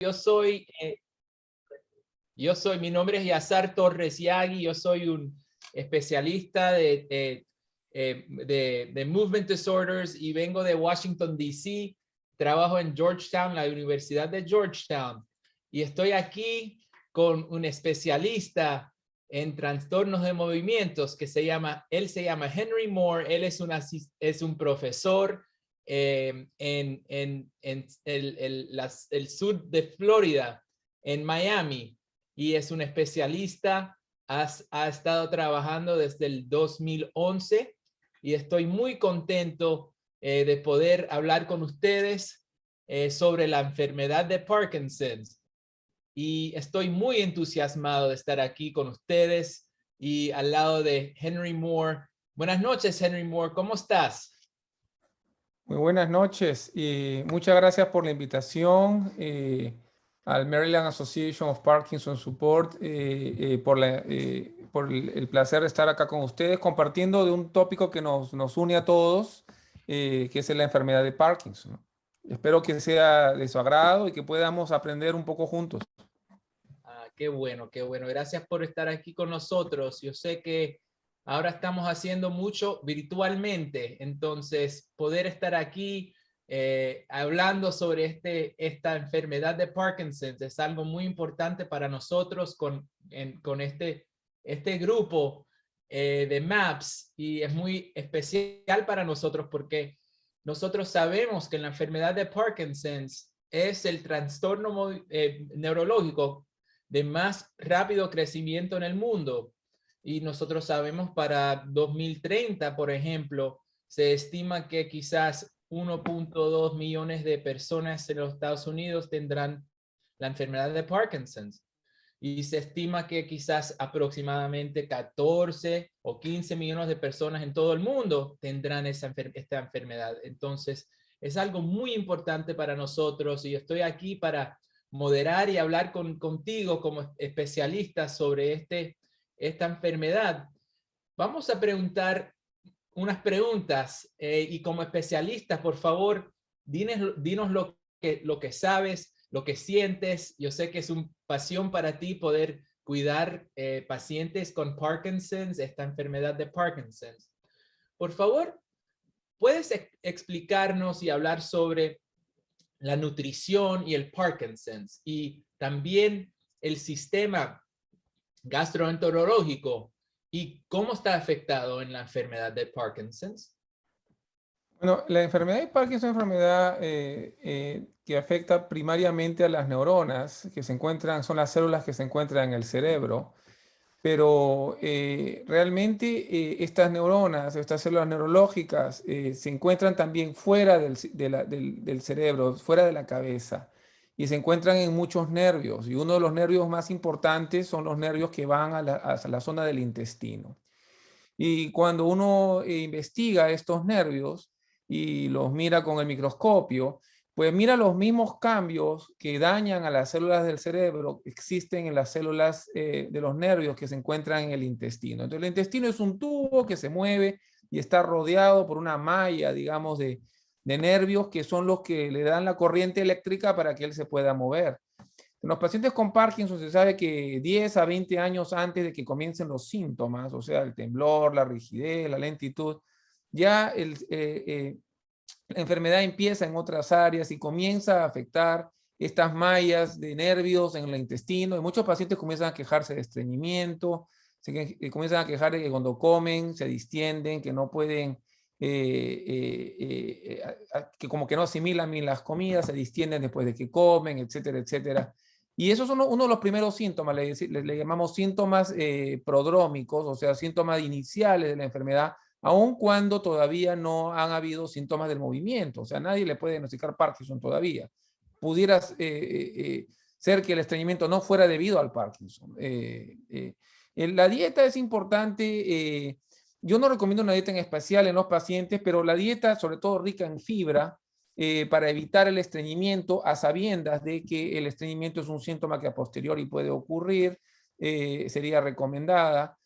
Yo soy, mi nombre es Yazar Torres Yagui, yo soy un especialista de Movement Disorders y vengo de Washington, D.C. Trabajo en Georgetown, la Universidad de Georgetown, y estoy aquí con un especialista en trastornos de movimientos él se llama Henry Moore. Él es un profesor en el sur de Florida, en Miami, y es un especialista. Ha estado trabajando desde el 2011 y estoy muy contento de poder hablar con ustedes sobre la enfermedad de Parkinson. Y estoy muy entusiasmado de estar aquí con ustedes y al lado de Henry Moore. Buenas noches, Henry Moore, ¿cómo estás? Muy buenas noches y muchas gracias por la invitación al Maryland Association of Parkinson Support, por el placer de estar acá con ustedes compartiendo de un tópico que nos une a todos, que es la enfermedad de Parkinson. Espero que sea de su agrado y que podamos aprender un poco juntos. Qué bueno, qué bueno. Gracias por estar aquí con nosotros. Yo sé que ahora estamos haciendo mucho virtualmente, entonces poder estar aquí hablando sobre esta enfermedad de Parkinson es algo muy importante para nosotros con este grupo de MAPS, y es muy especial para nosotros porque nosotros sabemos que la enfermedad de Parkinson es el trastorno neurológico de más rápido crecimiento en el mundo. Y nosotros sabemos para 2030, por ejemplo, se estima que quizás 1.2 millones de personas en los Estados Unidos tendrán la enfermedad de Parkinson. Y se estima que quizás aproximadamente 14 o 15 millones de personas en todo el mundo tendrán esta enfermedad. Entonces, es algo muy importante para nosotros y estoy aquí para moderar y hablar contigo como especialista sobre esta enfermedad. Vamos a preguntar unas preguntas y como especialista, por favor, dinos lo que sabes, lo que sientes. Yo sé que es una pasión para ti poder cuidar pacientes con Parkinson's, esta enfermedad de Parkinson's. Por favor, ¿puedes explicarnos y hablar sobre la nutrición y el Parkinson's y también el sistema gastroenterológico y cómo está afectado en la enfermedad de Parkinson's? Bueno, la enfermedad de Parkinson es una enfermedad que afecta primariamente a las neuronas que se encuentran, son las células que se encuentran en el cerebro, pero realmente estas neuronas, estas células neurológicas se encuentran también fuera del cerebro, fuera de la cabeza, y se encuentran en muchos nervios, y uno de los nervios más importantes son los nervios que van a la zona del intestino. Y cuando uno investiga estos nervios y los mira con el microscopio, pues mira los mismos cambios que dañan a las células del cerebro existen en las células de los nervios que se encuentran en el intestino. Entonces el intestino es un tubo que se mueve y está rodeado por una malla, digamos, de nervios que son los que le dan la corriente eléctrica para que él se pueda mover. En los pacientes con Parkinson se sabe que 10 a 20 años antes de que comiencen los síntomas, o sea, el temblor, la rigidez, la lentitud, ya la enfermedad empieza en otras áreas y comienza a afectar estas mallas de nervios en el intestino. Y muchos pacientes comienzan a quejarse de estreñimiento, comienzan a quejar de que cuando comen se distienden, que no pueden, que como que no asimilan bien las comidas, se distienden después de que comen, etcétera, etcétera. Y esos son uno de los primeros síntomas, le llamamos síntomas prodrómicos, o sea, síntomas iniciales de la enfermedad, aun cuando todavía no han habido síntomas del movimiento. O sea, nadie le puede diagnosticar Parkinson todavía. Pudiera ser que el estreñimiento no fuera debido al Parkinson. La dieta es importante. Yo no recomiendo una dieta en especial en los pacientes, pero la dieta, sobre todo rica en fibra, para evitar el estreñimiento, a sabiendas de que el estreñimiento es un síntoma que a posteriori puede ocurrir, sería recomendada.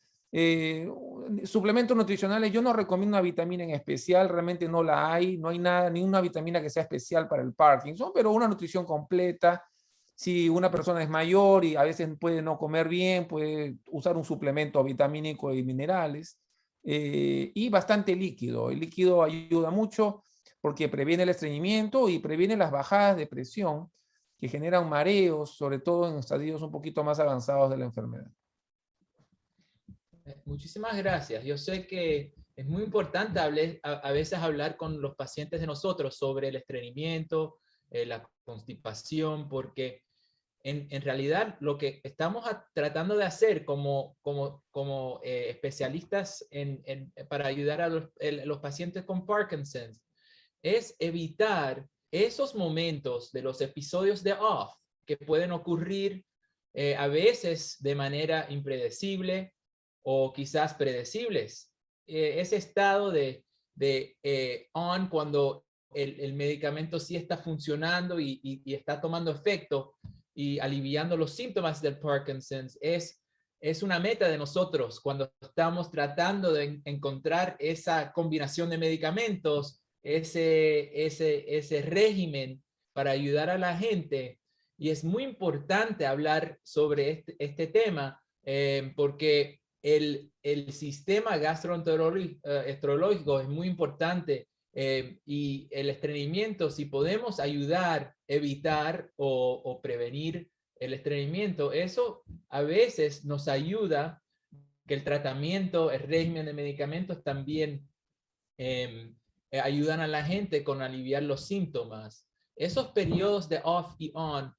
Suplementos nutricionales, yo no recomiendo una vitamina en especial, realmente no la hay, no hay nada, ninguna vitamina que sea especial para el Parkinson, pero una nutrición completa, Si una persona es mayor y a veces puede no comer bien, puede usar un suplemento vitamínico y minerales. Y bastante líquido. El líquido ayuda mucho porque previene el estreñimiento y previene las bajadas de presión que generan mareos, sobre todo en estadios un poquito más avanzados de la enfermedad. Muchísimas gracias. Yo sé que es muy importante a veces hablar con los pacientes de nosotros sobre el estreñimiento, la constipación, porque en realidad lo que estamos tratando de hacer como especialistas para ayudar a los pacientes con Parkinson's es evitar esos momentos de los episodios de off que pueden ocurrir a veces de manera impredecible o quizás predecibles. Ese estado de on cuando el medicamento sí está funcionando y está tomando efecto y aliviando los síntomas del Parkinson's es una meta de nosotros cuando estamos tratando de encontrar esa combinación de medicamentos, ese régimen para ayudar a la gente. Y es muy importante hablar sobre este tema porque el sistema gastroenterológico es muy importante y el estreñimiento, si podemos ayudar, evitar o prevenir el estreñimiento, eso a veces nos ayuda que el tratamiento, el régimen de medicamentos también ayudan a la gente con aliviar los síntomas. Esos periodos de off y on,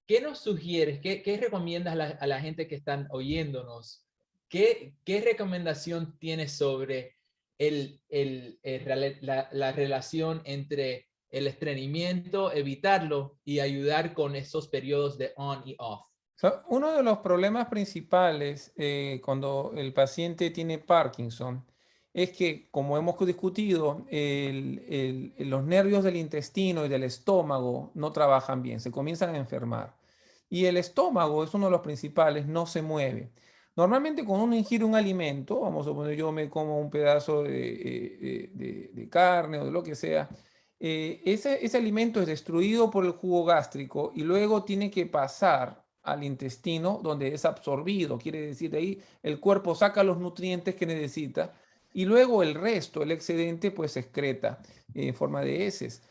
¿qué nos sugieres? ¿Qué recomiendas a la gente que están oyéndonos? ¿Qué recomendación tienes sobre la relación entre el estreñimiento, evitarlo y ayudar con esos periodos de on y off? Uno de los problemas principales cuando el paciente tiene Parkinson es que, como hemos discutido, los nervios del intestino y del estómago no trabajan bien, se comienzan a enfermar. Y el estómago es uno de los principales, no se mueve. Normalmente cuando uno ingiere un alimento, vamos a suponer yo me como un pedazo de carne o de lo que sea, ese alimento es destruido por el jugo gástrico y luego tiene que pasar al intestino donde es absorbido. Quiere decir, de ahí el cuerpo saca los nutrientes que necesita y luego el resto, el excedente, pues se excreta en forma de heces.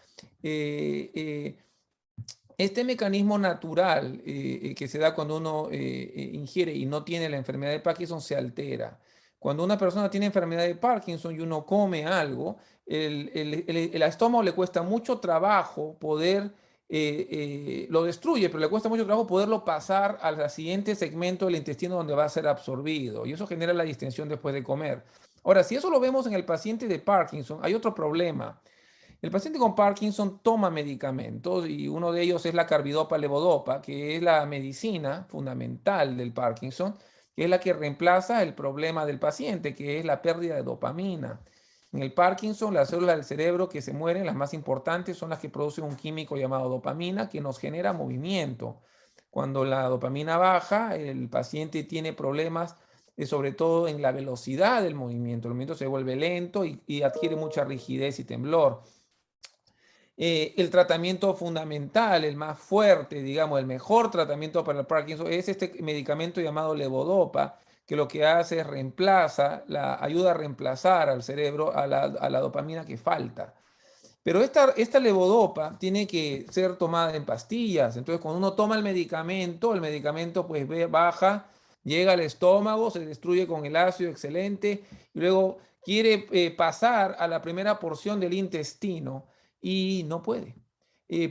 Este mecanismo natural que se da cuando uno ingiere y no tiene la enfermedad de Parkinson se altera. Cuando una persona tiene enfermedad de Parkinson y uno come algo, el estómago le cuesta mucho trabajo poder, lo destruye, pero le cuesta mucho trabajo poderlo pasar al siguiente segmento del intestino donde va a ser absorbido. Y eso genera la distensión después de comer. Ahora, si eso lo vemos en el paciente de Parkinson, hay otro problema. El paciente con Parkinson toma medicamentos y uno de ellos es la carbidopa-levodopa, que es la medicina fundamental del Parkinson, que es la que reemplaza el problema del paciente, que es la pérdida de dopamina. En el Parkinson, las células del cerebro que se mueren, las más importantes, son las que producen un químico llamado dopamina que nos genera movimiento. Cuando la dopamina baja, el paciente tiene problemas, sobre todo en la velocidad del movimiento. El movimiento se vuelve lento y adquiere mucha rigidez y temblor. El tratamiento fundamental, el más fuerte, digamos, el mejor tratamiento para el Parkinson es este medicamento llamado levodopa, que lo que hace es ayuda a reemplazar al cerebro a la dopamina que falta. Pero esta levodopa tiene que ser tomada en pastillas. Entonces, cuando uno toma el medicamento pues baja, llega al estómago, se destruye con el ácido excelente y luego quiere pasar a la primera porción del intestino y no puede,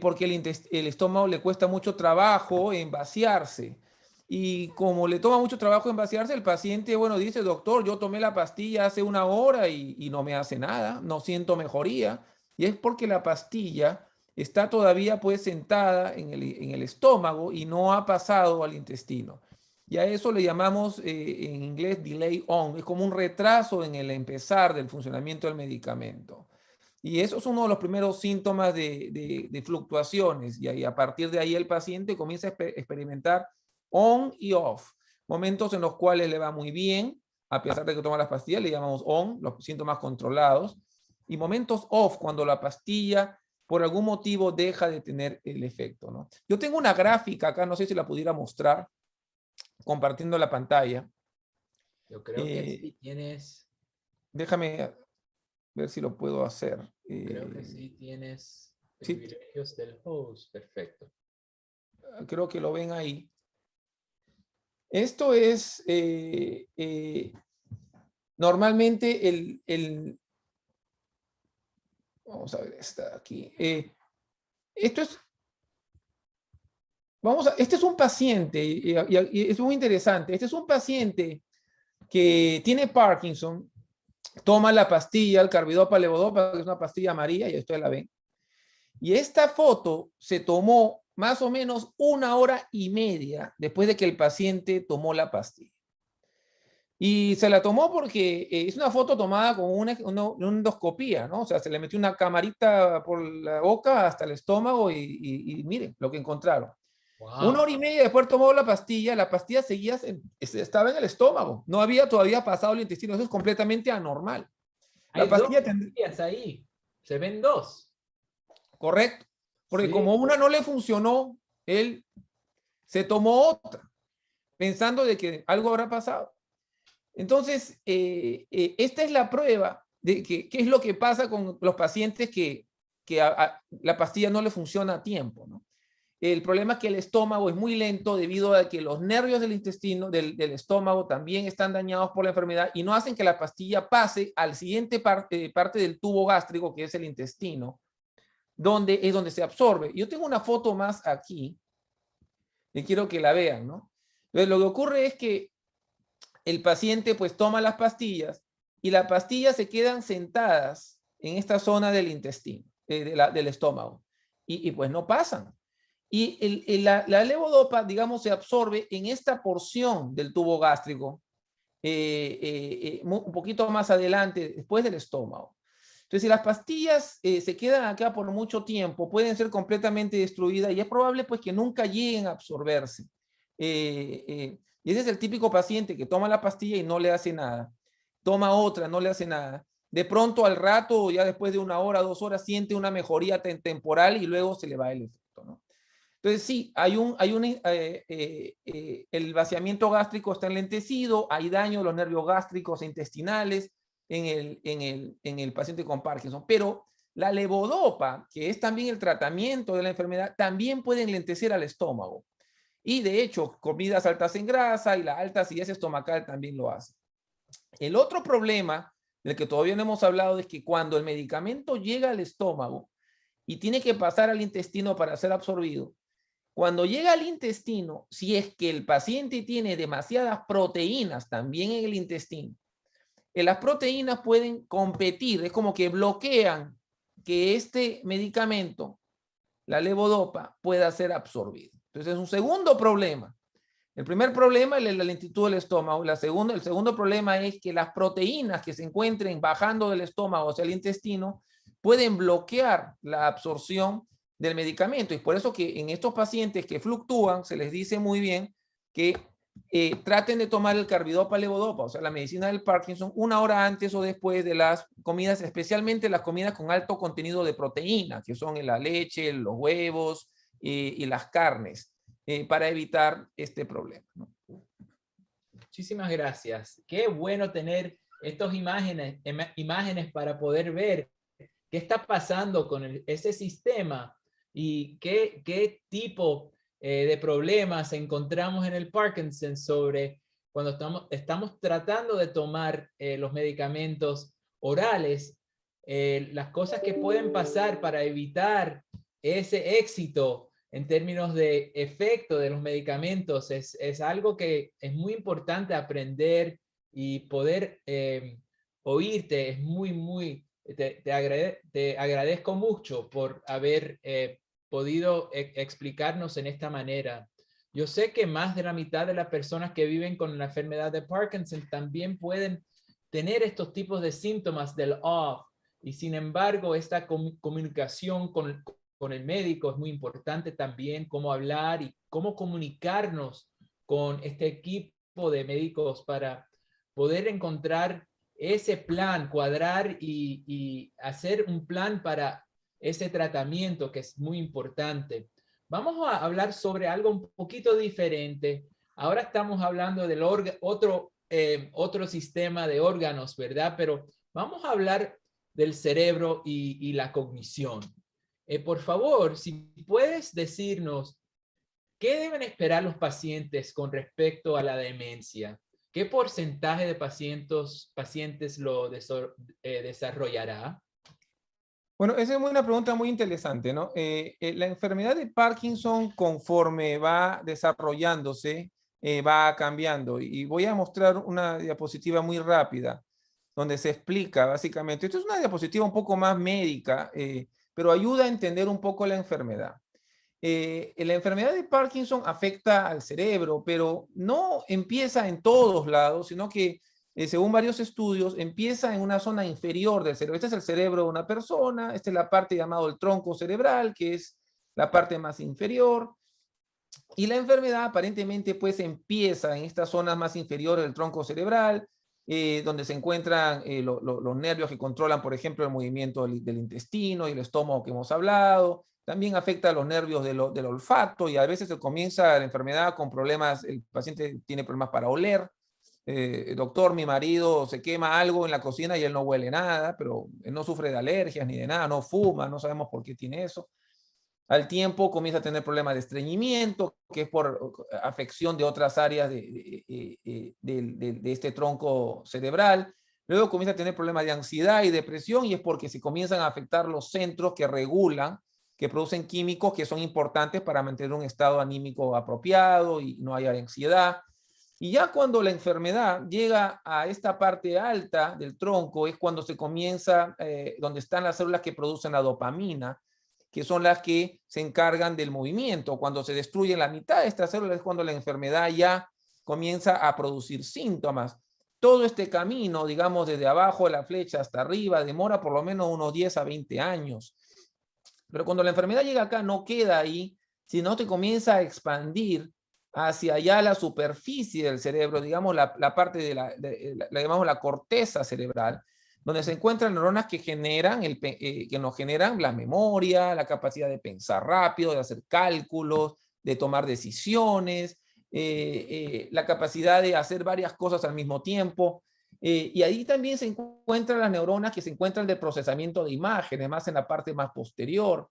porque el estómago le cuesta mucho trabajo en vaciarse. Y como le toma mucho trabajo en vaciarse, el paciente, bueno, dice, doctor, yo tomé la pastilla hace una hora y no me hace nada, no siento mejoría. Y es porque la pastilla está todavía pues sentada en el estómago y no ha pasado al intestino. Y a eso le llamamos en inglés delay on, es como un retraso en el empezar del funcionamiento del medicamento. Y eso es uno de los primeros síntomas de fluctuaciones. Y a partir de ahí el paciente comienza a experimentar on y off. Momentos en los cuales le va muy bien, a pesar de que toma las pastillas, le llamamos on, los síntomas controlados. Y momentos off, cuando la pastilla por algún motivo deja de tener el efecto, ¿no? Yo tengo una gráfica acá, no sé si la pudiera mostrar, compartiendo la pantalla. Yo creo que sí tienes, Déjame ver si lo puedo hacer. creo que sí tienes Sí, privilegios del host. Perfecto. creo que lo ven ahí. Esto es normalmente vamos a ver, está aquí. Esto es, este es un paciente, y es muy interesante. Este es un paciente que tiene Parkinson, toma la pastilla, el carbidopa, levodopa, que es una pastilla amarilla, y ustedes la ven. Y esta foto se tomó más o menos 1 hora y media después de que el paciente tomó la pastilla. Y se la tomó porque es una foto tomada con una endoscopía, ¿no? O sea, se le metió una camarita por la boca hasta el estómago y miren lo que encontraron. Wow. 1 hora y media después tomó la pastilla seguía, estaba en el estómago, no había todavía pasado el intestino, eso es completamente anormal. Hay La dos pastilla, pastillas ahí. Se ven dos. correcto, porque Sí. como una no le funcionó, él se tomó otra, pensando de que algo habrá pasado. Entonces, esta es la prueba de qué es lo que pasa con los pacientes que la pastilla no le funciona a tiempo, ¿no? El problema es que el estómago es muy lento debido a que los nervios del intestino, del estómago, también están dañados por la enfermedad y no hacen que la pastilla pase al siguiente parte del tubo gástrico, que es el intestino, donde es donde se absorbe. Yo tengo una foto más aquí, y quiero que la vean, ¿no? Entonces, lo que ocurre es que el paciente pues toma las pastillas y las pastillas se quedan sentadas en esta zona del intestino, del estómago, y pues no pasan. Y la levodopa, digamos, se absorbe en esta porción del tubo gástrico, un poquito más adelante, después del estómago. Entonces, si las pastillas se quedan acá por mucho tiempo, pueden ser completamente destruidas y es probable pues que nunca lleguen a absorberse. Y ese es el típico paciente que toma la pastilla y no le hace nada. Toma otra, no le hace nada. De pronto al rato, ya después de 1 hora, 2 horas, siente una mejoría temporal y luego se le va el efecto, ¿no? Entonces sí, el vaciamiento gástrico está enlentecido, hay daño de los nervios gástricos e intestinales en el paciente con Parkinson, pero la levodopa, que es también el tratamiento de la enfermedad, también puede enlentecer al estómago. Y de hecho, comidas altas en grasa y la alta acidez estomacal también lo hace. El otro problema del que todavía no hemos hablado es que cuando el medicamento llega al estómago y tiene que pasar al intestino para ser absorbido, cuando llega al intestino, si es que el paciente tiene demasiadas proteínas también en el intestino, las proteínas pueden competir, es como que bloquean que este medicamento, la levodopa, pueda ser absorbido. Entonces es un segundo problema. El primer problema es la lentitud del estómago. El segundo problema es que las proteínas que se encuentren bajando del estómago hacia el intestino pueden bloquear la absorción del medicamento. Y por eso que en estos pacientes que fluctúan, se les dice muy bien que traten de tomar el carbidopa levodopa, o sea, la medicina del Parkinson, 1 hora antes o después de las comidas, especialmente las comidas con alto contenido de proteína, que son la leche, los huevos y las carnes, para evitar este problema, ¿no? Muchísimas gracias. Qué bueno tener estas imágenes para poder ver qué está pasando con ese sistema y qué tipo de problemas encontramos en el Parkinson sobre cuando estamos tratando de tomar los medicamentos orales, las cosas que pueden pasar para evitar ese éxito en términos de efecto de los medicamentos es algo que es muy importante aprender y poder oírte. Es te agradezco mucho por haber podido explicarnos en esta manera. Yo sé que más de la mitad de las personas que viven con la enfermedad de Parkinson también pueden tener estos tipos de síntomas del OFF, y sin embargo esta comunicación con el médico es muy importante también, cómo hablar y cómo comunicarnos con este equipo de médicos para poder encontrar ese plan, cuadrar y hacer un plan para ese tratamiento que es muy importante. Vamos a hablar sobre algo un poquito diferente. Ahora estamos hablando del otro sistema de órganos, ¿verdad? Pero vamos a hablar del cerebro y la cognición. Por favor, si puedes decirnos, ¿qué deben esperar los pacientes con respecto a la demencia? ¿Qué porcentaje de pacientes lo desarrollará? Bueno, esa es una pregunta muy interesante, ¿no? La enfermedad de Parkinson, conforme va desarrollándose, va cambiando. Y voy a mostrar una diapositiva muy rápida, donde se explica básicamente. Esto es una diapositiva un poco más médica, pero ayuda a entender un poco la enfermedad. La enfermedad de Parkinson afecta al cerebro, pero no empieza en todos lados, sino que según varios estudios, empieza en una zona inferior del cerebro. Este es el cerebro de una persona, esta es la parte llamada el tronco cerebral, que es la parte más inferior. Y la enfermedad aparentemente pues empieza en estas zonas más inferiores del tronco cerebral, donde se encuentran los nervios que controlan, por ejemplo, el movimiento del intestino y el estómago que hemos hablado. También afecta a los nervios del olfato y a veces se comienza la enfermedad con problemas, el paciente tiene problemas para oler. Doctor, mi marido se quema algo en la cocina y él no huele nada, pero él no sufre de alergias ni de nada, no fuma, no sabemos por qué tiene eso. Al tiempo comienza a tener problemas de estreñimiento, que es por afección de otras áreas de este tronco cerebral. Luego comienza a tener problemas de ansiedad y depresión y es porque se comienzan a afectar los centros que regulan, que producen químicos que son importantes para mantener un estado anímico apropiado y no haya ansiedad. Y ya cuando la enfermedad llega a esta parte alta del tronco es cuando se comienza, donde están las células que producen la dopamina, que son las que se encargan del movimiento. Cuando se destruye la mitad de estas células es cuando la enfermedad ya comienza a producir síntomas. Todo este camino, digamos, desde abajo de la flecha hasta arriba, demora por lo menos unos 10 a 20 años. Pero cuando la enfermedad llega acá, no queda ahí, sino que comienza a expandir hacia allá la superficie del cerebro, digamos, la parte de la llamamos la corteza cerebral, donde se encuentran neuronas que generan, que nos generan la memoria, la capacidad de pensar rápido, de hacer cálculos, de tomar decisiones, la capacidad de hacer varias cosas al mismo tiempo. Y ahí también se encuentran las neuronas que se encuentran de procesamiento de imágenes, más en la parte más posterior.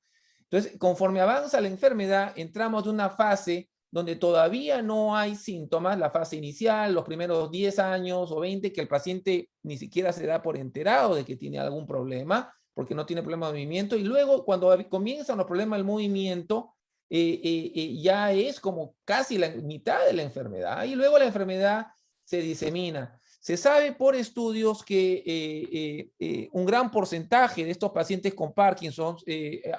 Entonces, conforme avanza la enfermedad, entramos de una fase donde todavía no hay síntomas, la fase inicial, los primeros 10 años o 20, que el paciente ni siquiera se da por enterado de que tiene algún problema, porque no tiene problema de movimiento, y luego cuando comienzan los problemas del movimiento, ya es como casi la mitad de la enfermedad, y luego la enfermedad se disemina. Se sabe por estudios que un gran porcentaje de estos pacientes con Parkinson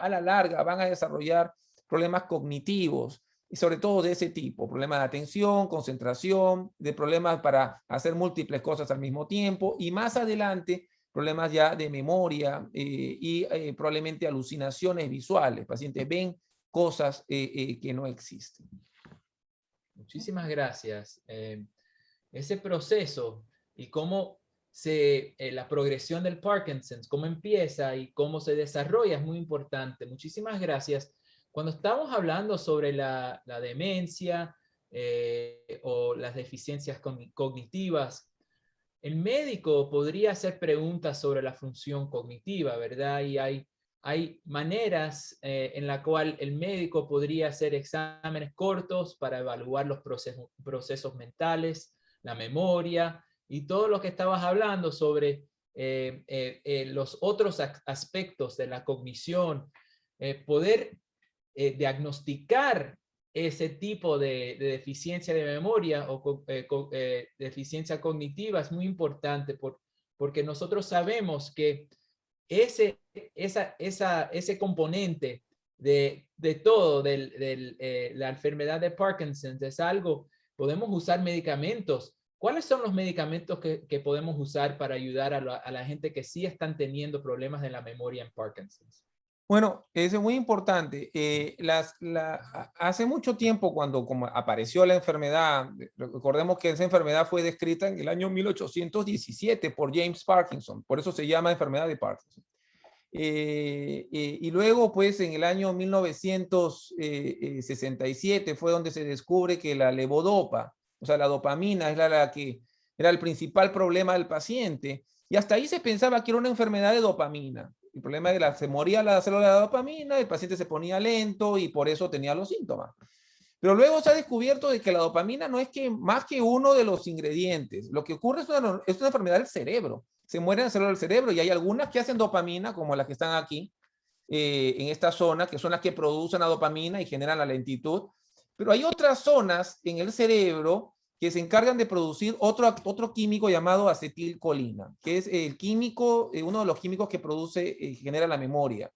a la larga van a desarrollar problemas cognitivos, y sobre todo de ese tipo, problemas de atención, concentración, de problemas para hacer múltiples cosas al mismo tiempo y más adelante problemas ya de memoria y probablemente alucinaciones visuales. Pacientes ven cosas que no existen. Muchísimas gracias. Ese proceso y cómo la progresión del Parkinson, cómo empieza y cómo se desarrolla es muy importante. Muchísimas gracias. Cuando estamos hablando sobre la demencia o las deficiencias cognitivas, el médico podría hacer preguntas sobre la función cognitiva, ¿verdad? Y hay maneras en la cual el médico podría hacer exámenes cortos para evaluar los procesos mentales, la memoria y todo lo que estabas hablando sobre los otros aspectos de la cognición, poder diagnosticar ese tipo de deficiencia de memoria o deficiencia cognitiva es muy importante porque nosotros sabemos que ese componente de todo, la enfermedad de Parkinson es algo, podemos usar medicamentos. ¿Cuáles son los medicamentos que podemos usar para ayudar a la gente que sí están teniendo problemas de la memoria en Parkinson? Bueno, eso es muy importante. Hace mucho tiempo, cuando como apareció la enfermedad, recordemos que esa enfermedad fue descrita en el año 1817 por James Parkinson, por eso se llama enfermedad de Parkinson. Y luego, pues, en el año 1967 fue donde se descubre que la levodopa, o sea, la dopamina, era la que era el principal problema del paciente. Y hasta ahí se pensaba que era una enfermedad de dopamina. El problema era que se moría la célula de dopamina, el paciente se ponía lento y por eso tenía los síntomas. Pero luego se ha descubierto de que la dopamina no es que más que uno de los ingredientes. Lo que ocurre es una enfermedad del cerebro. Se mueren células del cerebro y hay algunas que hacen dopamina, como las que están aquí, en esta zona, que son las que producen la dopamina y generan la lentitud. Pero hay otras zonas en el cerebro que se encargan de producir otro químico llamado acetilcolina, que es el químico, uno de los químicos que produce, genera la memoria.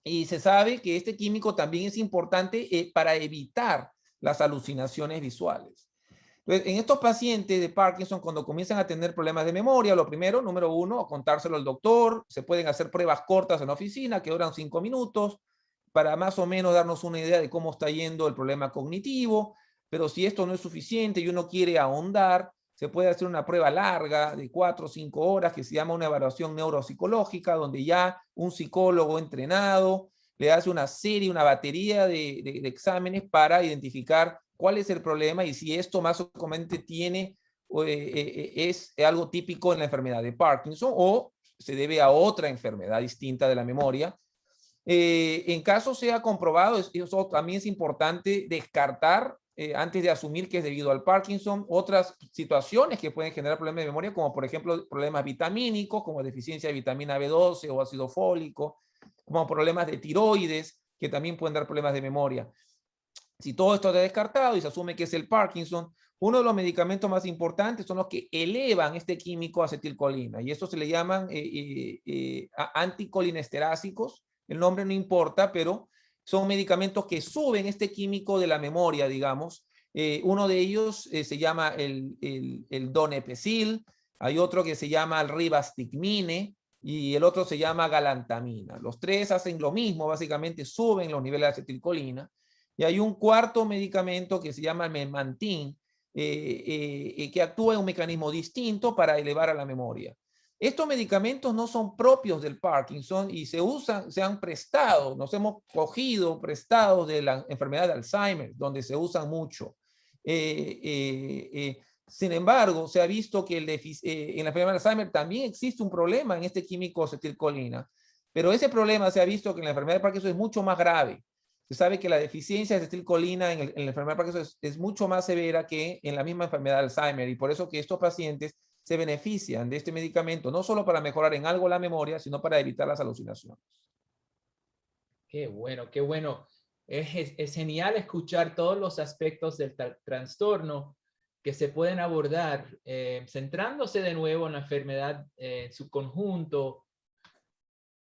Y se sabe que este químico también es importante para evitar las alucinaciones visuales. Entonces, en estos pacientes de Parkinson, cuando comienzan a tener problemas de memoria, lo primero, número uno, contárselo al doctor. Se pueden hacer pruebas cortas en la oficina que duran 5 minutos para más o menos darnos una idea de cómo está yendo el problema cognitivo. Pero si esto no es suficiente y uno quiere ahondar, se puede hacer una prueba larga de 4 o 5 horas que se llama una evaluación neuropsicológica, donde ya un psicólogo entrenado le hace una serie, una batería de exámenes para identificar cuál es el problema y si esto más o menos tiene, es algo típico en la enfermedad de Parkinson o se debe a otra enfermedad distinta de la memoria. En caso sea comprobado, eso también es importante descartar antes de asumir que es debido al Parkinson, otras situaciones que pueden generar problemas de memoria, como por ejemplo problemas vitamínicos, como deficiencia de vitamina B12 o ácido fólico, como problemas de tiroides, que también pueden dar problemas de memoria. Si todo esto está descartado y se asume que es el Parkinson, uno de los medicamentos más importantes son los que elevan este químico acetilcolina, y estos se le llaman anticolinesterásicos. El nombre no importa, pero son medicamentos que suben este químico de la memoria, digamos. Uno de ellos se llama el donepezil, hay otro que se llama el ribastigmine y el otro se llama galantamina. Los tres hacen lo mismo, básicamente suben los niveles de acetilcolina. Y hay un cuarto medicamento que se llama el memantin, que actúa en un mecanismo distinto para elevar a la memoria. Estos medicamentos no son propios del Parkinson y se usan, se han prestado, nos hemos cogido prestados de la enfermedad de Alzheimer, donde se usan mucho. Sin embargo, se ha visto que en la enfermedad de Alzheimer también existe un problema en este químico acetilcolina, pero ese problema se ha visto que en la enfermedad de Parkinson es mucho más grave. Se sabe que la deficiencia de acetilcolina en la enfermedad de Parkinson es mucho más severa que en la misma enfermedad de Alzheimer, y por eso que estos pacientes se benefician de este medicamento, no solo para mejorar en algo la memoria, sino para evitar las alucinaciones. Qué bueno, qué bueno. Es genial escuchar todos los aspectos del trastorno que se pueden abordar, centrándose de nuevo en la enfermedad en su conjunto.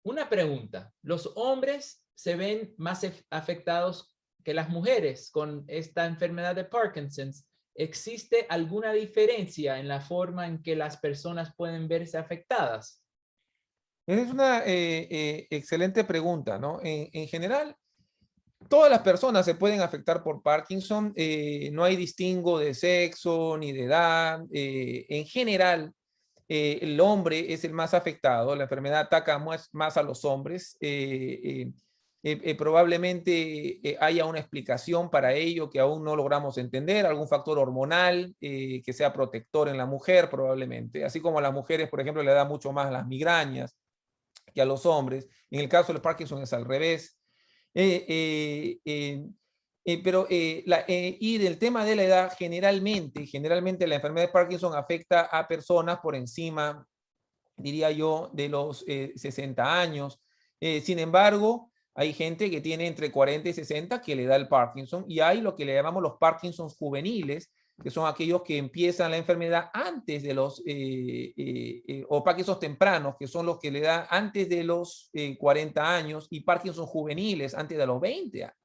Una pregunta, ¿los hombres se ven más afectados que las mujeres con esta enfermedad de Parkinson? ¿Existe alguna diferencia en la forma en que las personas pueden verse afectadas? Es una excelente pregunta, ¿no? En general, todas las personas se pueden afectar por Parkinson, no hay distingo de sexo ni de edad. En general, el hombre es el más afectado, la enfermedad ataca más a los hombres. Probablemente haya una explicación para ello que aún no logramos entender, algún factor hormonal que sea protector en la mujer probablemente, así como a las mujeres, por ejemplo, le da mucho más las migrañas que a los hombres. En el caso del Parkinson es al revés. Y del tema de la edad, generalmente la enfermedad de Parkinson afecta a personas por encima, diría yo, de los 60 años. Sin embargo, hay gente que tiene entre 40 y 60 que le da el Parkinson, y hay lo que le llamamos los Parkinsons juveniles, que son aquellos que empiezan la enfermedad antes de los, o Parkinson tempranos, que son los que le da antes de los 40 años, y Parkinson juveniles antes de los 20 años.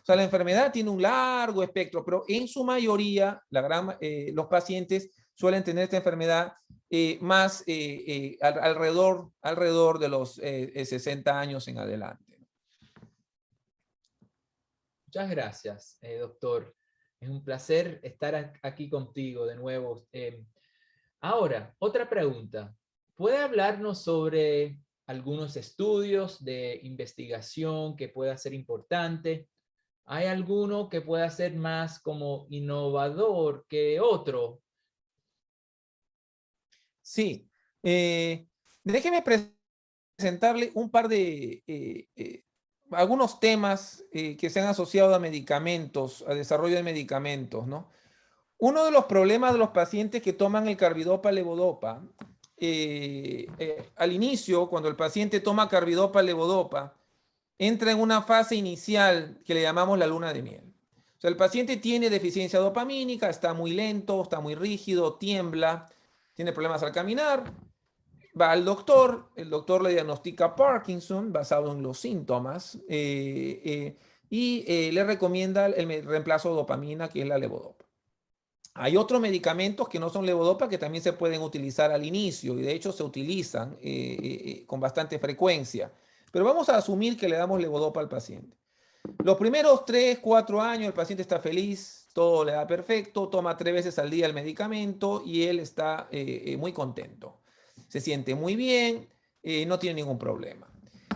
O sea, la enfermedad tiene un largo espectro, pero en su mayoría, los pacientes suelen tener esta enfermedad más alrededor de los 60 años en adelante. Muchas gracias, doctor. Es un placer estar aquí contigo de nuevo. Ahora, otra pregunta. ¿Puede hablarnos sobre algunos estudios de investigación que pueda ser importante. ¿Hay alguno que pueda ser más como innovador que otro? Sí. Déjeme presentarle un par de algunos temas que se han asociado a medicamentos, a desarrollo de medicamentos, ¿no? Uno de los problemas de los pacientes que toman el carbidopa levodopa, al inicio, cuando el paciente toma carbidopa levodopa, entra en una fase inicial que le llamamos la luna de miel. O sea, el paciente tiene deficiencia dopamínica, está muy lento, está muy rígido, tiembla, tiene problemas al caminar, va al doctor, el doctor le diagnostica Parkinson basado en los síntomas y le recomienda el reemplazo de dopamina, que es la levodopa. Hay otros medicamentos que no son levodopa que también se pueden utilizar al inicio y de hecho se utilizan con bastante frecuencia. Pero vamos a asumir que le damos levodopa al paciente. Los primeros 3, 4 años el paciente está feliz, todo le da perfecto, toma 3 veces al día el medicamento y él está muy contento. Se siente muy bien, no tiene ningún problema.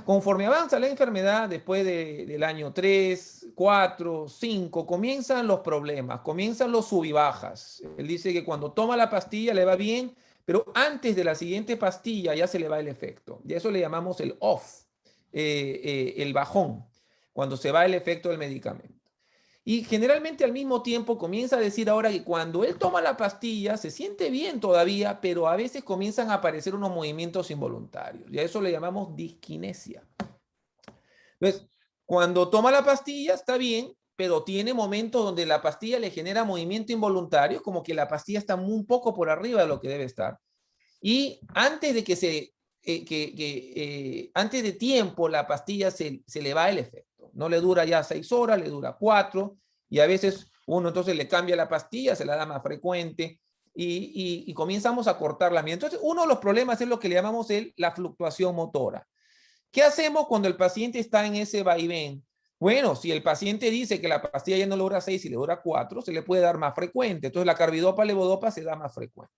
Conforme avanza la enfermedad, después del año 3, 4, 5, comienzan los problemas, comienzan los sub y bajas. Él dice que cuando toma la pastilla le va bien, pero antes de la siguiente pastilla ya se le va el efecto. Y eso le llamamos el off, el bajón, cuando se va el efecto del medicamento. Y generalmente al mismo tiempo comienza a decir ahora que cuando él toma la pastilla se siente bien todavía, pero a veces comienzan a aparecer unos movimientos involuntarios. Y a eso le llamamos disquinesia. Entonces, cuando toma la pastilla está bien, pero tiene momentos donde la pastilla le genera movimiento involuntario, como que la pastilla está un poco por arriba de lo que debe estar. Y antes de que antes de tiempo la pastilla se le va el efecto. No le dura ya 6 horas, le dura 4 y a veces uno entonces le cambia la pastilla, se la da más frecuente y comenzamos a cortarla. Entonces uno de los problemas es lo que le llamamos la fluctuación motora. ¿Qué hacemos cuando el paciente está en ese vaivén? Bueno, si el paciente dice que la pastilla ya no le dura 6 y le dura 4, se le puede dar más frecuente. Entonces la carbidopa levodopa se da más frecuente.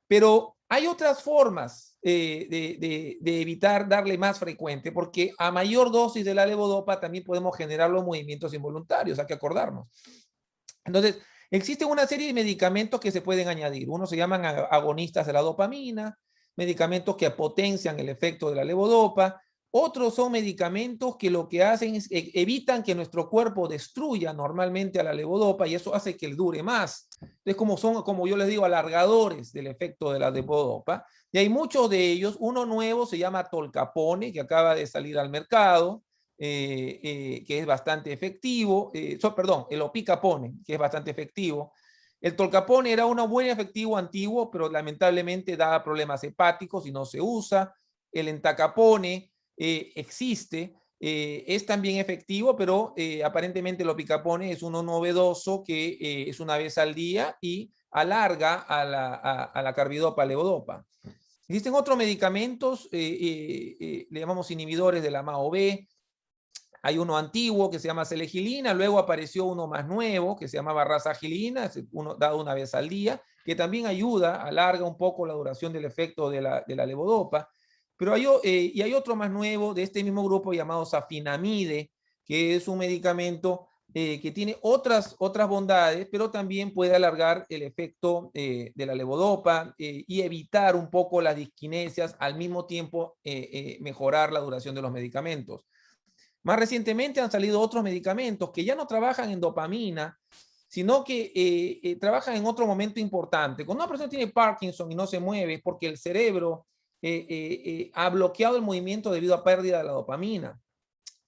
Pero hay otras formas de evitar darle más frecuente, porque a mayor dosis de la levodopa también podemos generar los movimientos involuntarios, hay que acordarnos. Entonces, existen una serie de medicamentos que se pueden añadir. Unos se llaman agonistas de la dopamina, medicamentos que potencian el efecto de la levodopa. Otros son medicamentos que lo que hacen es evitan que nuestro cuerpo destruya normalmente a la levodopa y eso hace que dure más. Entonces, como yo les digo, alargadores del efecto de la levodopa. Y hay muchos de ellos. Uno nuevo se llama Tolcapone, que acaba de salir al mercado, que es bastante efectivo. Perdón, el Opicapone, que es bastante efectivo. El Tolcapone era un buen efectivo antiguo, pero lamentablemente da problemas hepáticos y no se usa. El Entacapone existe, es también efectivo, pero aparentemente el Opicapone es uno novedoso que es una vez al día y alarga a la carbidopa levodopa. Existen otros medicamentos, le llamamos inhibidores de la MAO-B. Hay uno antiguo que se llama selegilina, luego apareció uno más nuevo que se llamaba rasagilina, uno dado una vez al día, que también ayuda, alarga un poco la duración del efecto de la levodopa. Pero hay otro más nuevo de este mismo grupo llamado safinamide, que es un medicamento que tiene otras bondades, pero también puede alargar el efecto de la levodopa y evitar un poco las disquinesias, al mismo tiempo mejorar la duración de los medicamentos. Más recientemente han salido otros medicamentos que ya no trabajan en dopamina, sino que trabajan en otro momento importante. Cuando una persona tiene Parkinson y no se mueve es porque el cerebro ha bloqueado el movimiento debido a pérdida de la dopamina.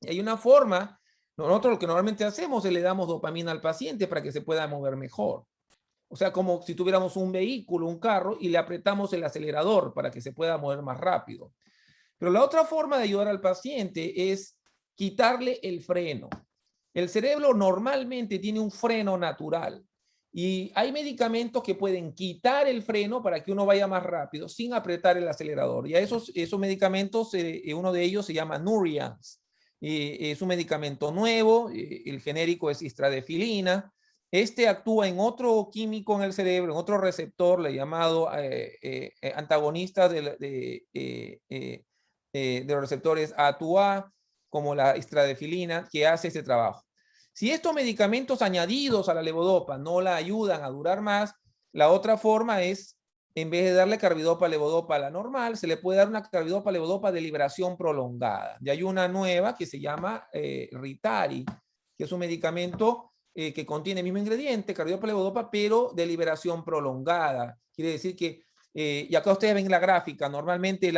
Y hay una forma, nosotros lo que normalmente hacemos es le damos dopamina al paciente para que se pueda mover mejor. O sea, como si tuviéramos un vehículo, un carro, y le apretamos el acelerador para que se pueda mover más rápido. Pero la otra forma de ayudar al paciente es quitarle el freno. El cerebro normalmente tiene un freno natural y hay medicamentos que pueden quitar el freno para que uno vaya más rápido sin apretar el acelerador. Y a esos medicamentos, uno de ellos se llama Nurians. Es un medicamento nuevo, el genérico es istradefilina. Este actúa en otro químico en el cerebro, en otro receptor, le llamado antagonista de los receptores A2A, como la estradifilina, que hace este trabajo. Si estos medicamentos añadidos a la levodopa no la ayudan a durar más, la otra forma es, en vez de darle carbidopa levodopa a la normal, se le puede dar una carbidopa levodopa de liberación prolongada. Y hay una nueva que se llama Ritari, que es un medicamento que contiene el mismo ingrediente, carbidopa levodopa, pero de liberación prolongada. Quiere decir que, y acá ustedes ven la gráfica, normalmente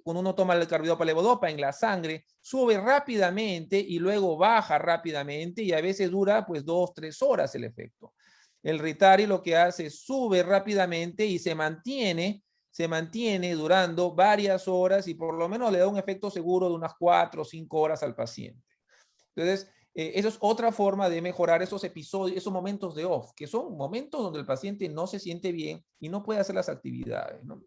cuando uno toma el carbidopa levodopa en la sangre, sube rápidamente y luego baja rápidamente y a veces dura pues 2-3 horas el efecto. El Ritari lo que hace es sube rápidamente y se mantiene durando varias horas y por lo menos le da un efecto seguro de unas 4 o 5 horas al paciente. Entonces, eso es otra forma de mejorar esos episodios, esos momentos de off, que son momentos donde el paciente no se siente bien y no puede hacer las actividades, ¿no?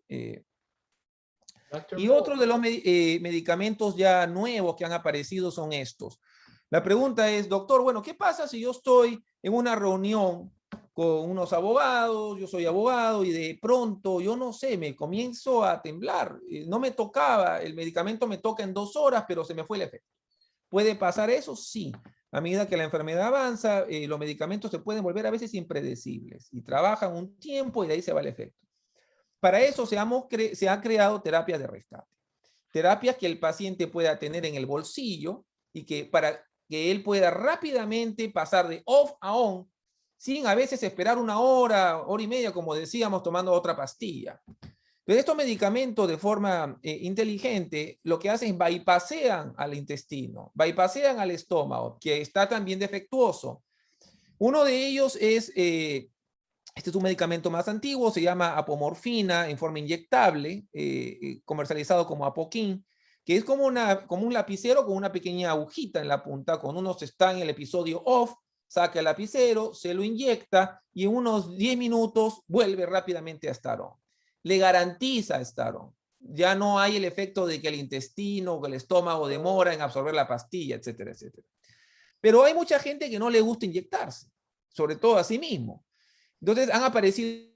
Y otro de los medicamentos ya nuevos que han aparecido son estos. La pregunta es, doctor, bueno, ¿qué pasa si yo estoy en una reunión con unos abogados, yo soy abogado y de pronto, yo no sé, me comienzo a temblar, no me tocaba, el medicamento me toca en 2 horas, pero se me fue el efecto? ¿Puede pasar eso? Sí. A medida que la enfermedad avanza, los medicamentos se pueden volver a veces impredecibles y trabajan un tiempo y de ahí se va el efecto. Para eso se ha creado terapias de rescate. Terapias que el paciente pueda tener en el bolsillo y que para que él pueda rápidamente pasar de off a on sin a veces esperar 1 hora, hora y media, como decíamos, tomando otra pastilla. Pero estos medicamentos de forma inteligente lo que hacen es bypassean al intestino, bypassean al estómago, que está también defectuoso. Uno de ellos es, este es un medicamento más antiguo, se llama apomorfina en forma inyectable, comercializado como Apoquín, que es como un lapicero con una pequeña agujita en la punta. Cuando uno está en el episodio off, saca el lapicero, se lo inyecta y en unos 10 minutos vuelve rápidamente a estar on. Le garantiza estar on. Ya no hay el efecto de que el intestino o el estómago demora en absorber la pastilla, etcétera, etcétera. Pero hay mucha gente que no le gusta inyectarse, sobre todo a sí mismo. Entonces han aparecido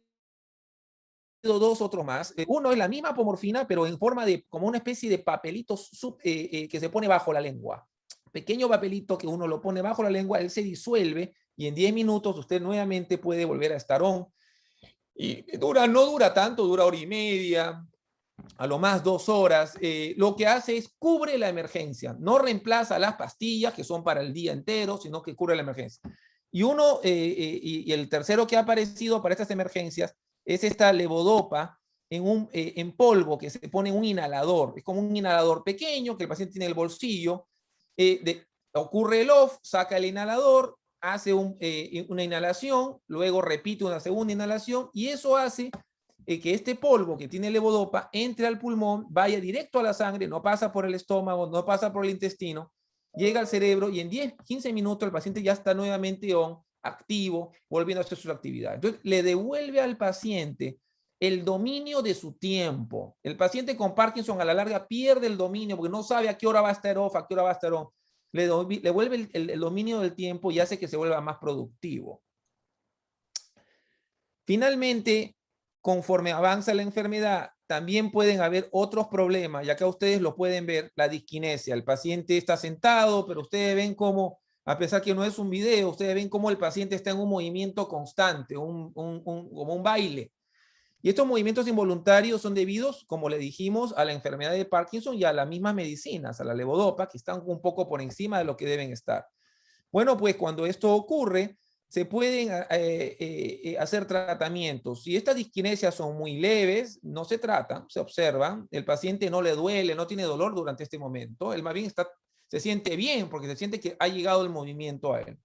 2 otros más. Uno es la misma apomorfina, pero en forma de como una especie de papelito que se pone bajo la lengua. Pequeño papelito que uno lo pone bajo la lengua, él se disuelve y en 10 minutos usted nuevamente puede volver a estar on. Y no dura tanto, dura 1 hora y media, a lo más 2 horas. Lo que hace es cubre la emergencia. No reemplaza las pastillas que son para el día entero, sino que cubre la emergencia. Y el tercero que ha aparecido para estas emergencias es esta levodopa en polvo que se pone en un inhalador. Es como un inhalador pequeño que el paciente tiene en el bolsillo. Ocurre el off, saca el inhalador, hace una inhalación, luego repite una segunda inhalación y eso hace que este polvo que tiene levodopa entre al pulmón, vaya directo a la sangre, no pasa por el estómago, no pasa por el intestino, llega al cerebro y en 10-15 minutos el paciente ya está nuevamente on, activo, volviendo a hacer sus actividades. Entonces, le devuelve al paciente el dominio de su tiempo. El paciente con Parkinson a la larga pierde el dominio porque no sabe a qué hora va a estar off, a qué hora va a estar on. Le vuelve el dominio del tiempo y hace que se vuelva más productivo. Finalmente, conforme avanza la enfermedad, también pueden haber otros problemas, y acá ustedes lo pueden ver, la disquinesia. El paciente está sentado, pero ustedes ven cómo, a pesar que no es un video, ustedes ven cómo el paciente está en un movimiento constante, como un baile. Y estos movimientos involuntarios son debidos, como le dijimos, a la enfermedad de Parkinson y a las mismas medicinas, a la levodopa, que están un poco por encima de lo que deben estar. Bueno, pues cuando esto ocurre, se pueden hacer tratamientos. Si estas disquinesias son muy leves, no se tratan, se observan. El paciente no le duele, no tiene dolor durante este momento. Él más bien se siente bien porque se siente que ha llegado el movimiento a él.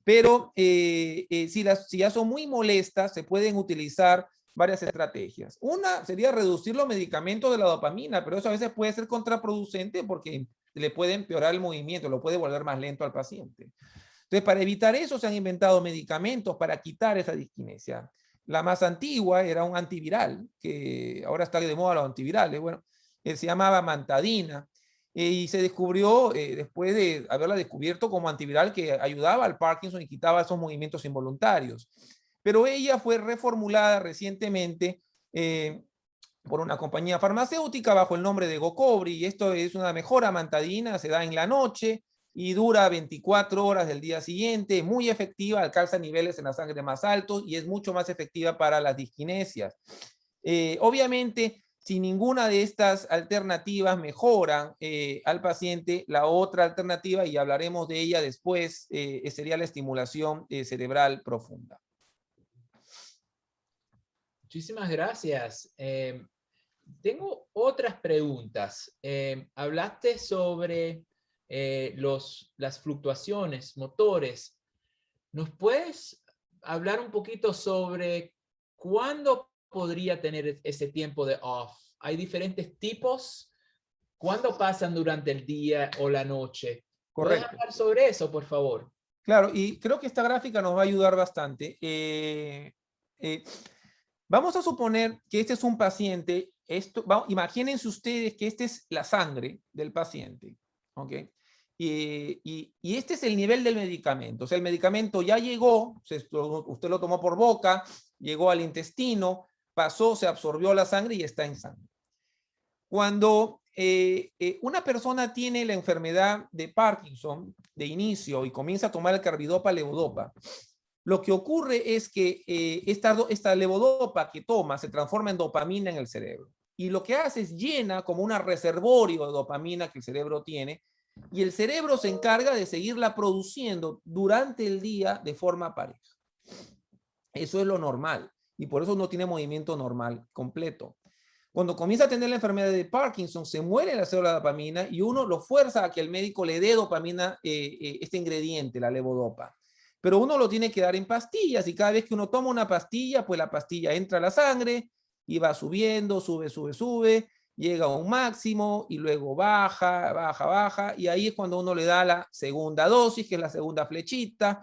Pero si ya son muy molestas, se pueden utilizar varias estrategias. Una sería reducir los medicamentos de la dopamina, pero eso a veces puede ser contraproducente porque le puede empeorar el movimiento, lo puede volver más lento al paciente. Entonces, para evitar eso se han inventado medicamentos para quitar esa disquinesia. La más antigua era un antiviral, que ahora está de moda los antivirales. Bueno, se llamaba Mantadina y se descubrió después de haberla descubierto como antiviral que ayudaba al Parkinson y quitaba esos movimientos involuntarios. Pero ella fue reformulada recientemente por una compañía farmacéutica bajo el nombre de Gocovri, y esto es una mejor amantadina, se da en la noche y dura 24 horas del día siguiente, muy efectiva, alcanza niveles en la sangre más altos y es mucho más efectiva para las disquinesias. Obviamente, si ninguna de estas alternativas mejoran al paciente, la otra alternativa, y hablaremos de ella después, sería la estimulación cerebral profunda. Muchísimas gracias. Tengo otras preguntas. Hablaste sobre las fluctuaciones motores. ¿Nos puedes hablar un poquito sobre cuándo podría tener ese tiempo de off? ¿Hay diferentes tipos? ¿Cuándo pasan durante el día o la noche? ¿Puedes Correcto. hablar sobre eso, por favor? Claro, y creo que esta gráfica nos va a ayudar bastante. Vamos a suponer que este es un paciente. Imagínense ustedes que esta es la sangre del paciente. ¿Ok? Y este es el nivel del medicamento. O sea, el medicamento ya llegó, usted lo tomó por boca, llegó al intestino, pasó, se absorbió la sangre y está en sangre. Cuando una persona tiene la enfermedad de Parkinson de inicio y comienza a tomar el carbidopa levodopa, lo que ocurre es que esta levodopa que toma se transforma en dopamina en el cerebro. Y lo que hace es llena como un reservorio de dopamina que el cerebro tiene, y el cerebro se encarga de seguirla produciendo durante el día de forma pareja. Eso es lo normal, y por eso no tiene movimiento normal completo. Cuando comienza a tener la enfermedad de Parkinson, se muere la célula de dopamina y uno lo fuerza a que el médico le dé dopamina, este ingrediente, la levodopa. Pero uno lo tiene que dar en pastillas, y cada vez que uno toma una pastilla, pues la pastilla entra a la sangre y va subiendo, sube, llega a un máximo y luego baja, y ahí es cuando uno le da la segunda dosis, que es la segunda flechita,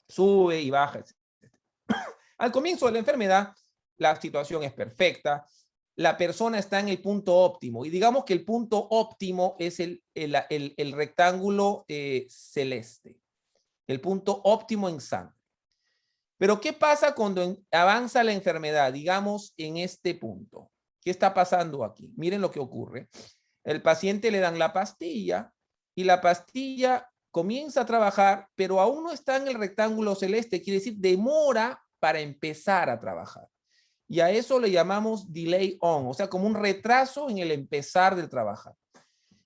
sube y baja, etc. Al comienzo de la enfermedad, la situación es perfecta. La persona está en el punto óptimo, y digamos que el punto óptimo es el rectángulo celeste, el punto óptimo en sangre. Pero ¿qué pasa cuando avanza la enfermedad? Digamos en este punto. ¿Qué está pasando aquí? Miren lo que ocurre. El paciente le dan la pastilla y la pastilla comienza a trabajar, pero aún no está en el rectángulo celeste, quiere decir demora para empezar a trabajar. Y a eso le llamamos delay on, o sea, como un retraso en el empezar del trabajar.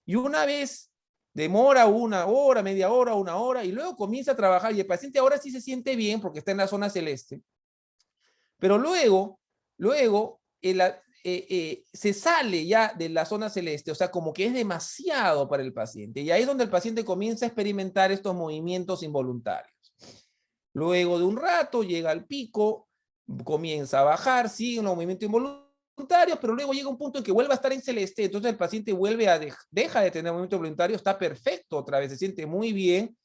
Y una vez demora una hora, media hora, una hora, y luego comienza a trabajar, y el paciente ahora sí se siente bien porque está en la zona celeste. Pero luego se sale ya de la zona celeste, o sea, como que es demasiado para el paciente. Y ahí es donde el paciente comienza a experimentar estos movimientos involuntarios. Luego de un rato llega al pico, comienza a bajar, sigue los movimientos involuntarios, pero luego llega un punto en que vuelve a estar en celeste, entonces el paciente deja de tener movimiento voluntario, está perfecto otra vez, se siente muy bien,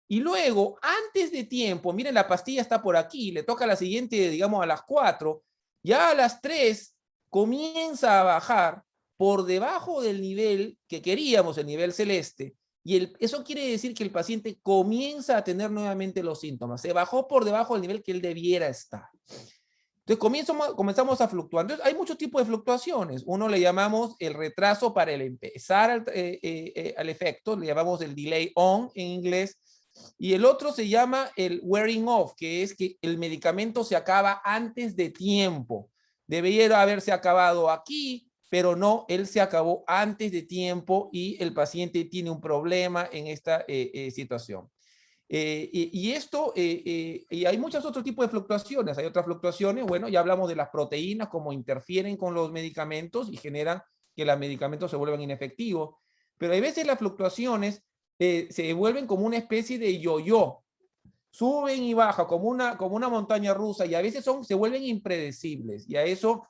y luego, antes de tiempo, miren, la pastilla está por aquí, le toca la siguiente, digamos, a las 4, ya a las 3 comienza a bajar por debajo del nivel que queríamos, el nivel celeste, y eso quiere decir que el paciente comienza a tener nuevamente los síntomas. Se bajó por debajo del nivel que él debiera estar. Entonces comenzamos a fluctuar. Entonces hay muchos tipos de fluctuaciones. Uno le llamamos el retraso para el empezar al efecto, le llamamos el delay on en inglés. Y el otro se llama el wearing off, que es que el medicamento se acaba antes de tiempo. Debería haberse acabado aquí, pero no, él se acabó antes de tiempo y el paciente tiene un problema en esta situación. Y hay muchos otros tipos de fluctuaciones. Hay otras fluctuaciones, bueno, ya hablamos de las proteínas, cómo interfieren con los medicamentos y generan que los medicamentos se vuelvan inefectivos. Pero hay veces las fluctuaciones se vuelven como una especie de yo-yo. Suben y bajan como una montaña rusa, y a veces se vuelven impredecibles. Y a eso